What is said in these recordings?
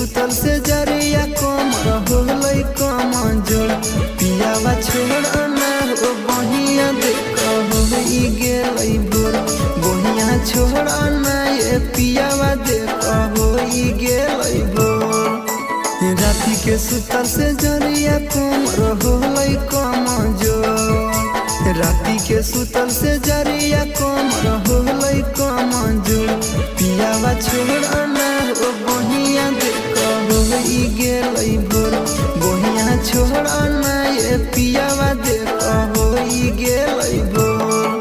सुतल से जरिया कमर होलै कमजोर पियावा छोड़ना हो बहिया देख होई गेलै भोर बहिया छोड़ना ये पियावा देख होई गेलै भोर राती के सुतल से जरिया कमर होलै कमजोर राती के सुतल से जरिया कमर होलै कमजोर पियावा छोड़ना हो बहिया देख होई गेलै भोर बहिया छोड़ना ये पियावा देख होई गेलै भोर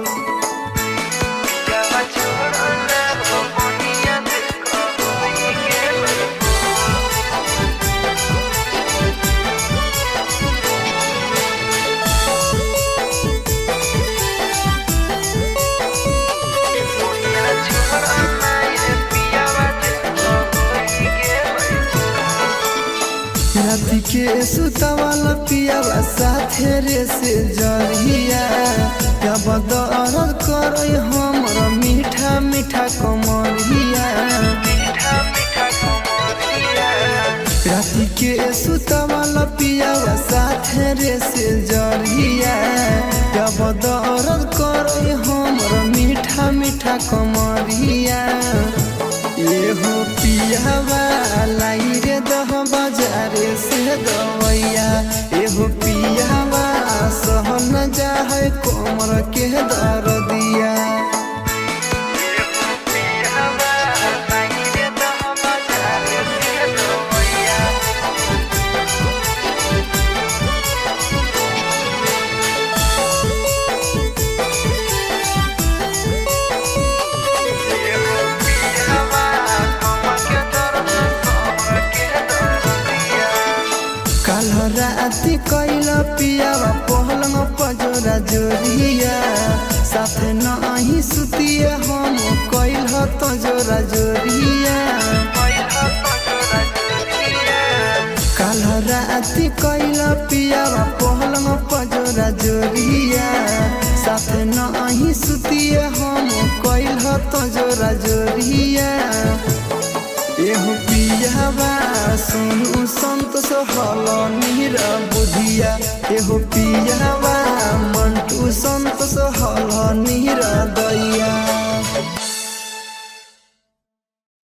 राती के सुतवाला पियावा साथे रे से जरिया क्या बदर कर हमर मीठा मीठा कमरिया राती के सुतवाला पियावा साथे रे से जरिया क्या बदर कर हमर मीठा मीठा कमरिया एहो पियावा लाई रे दह बाजारे से दवैया एहो पियावा सहल न जाए कोमर के दर दिया राती कैला पियावा पहलंग पजोरा जोरिया साथे नहीं सुतिया हम कैल तो जोरा जोरिया काल राती कैला पियावा पहलंग पजोरा जोरिया साथे नहीं सुतिया हम कैल तो जोरा जोरिया एहो पियावा सुनु संतोष हल नीर बुधिया एहो पियावा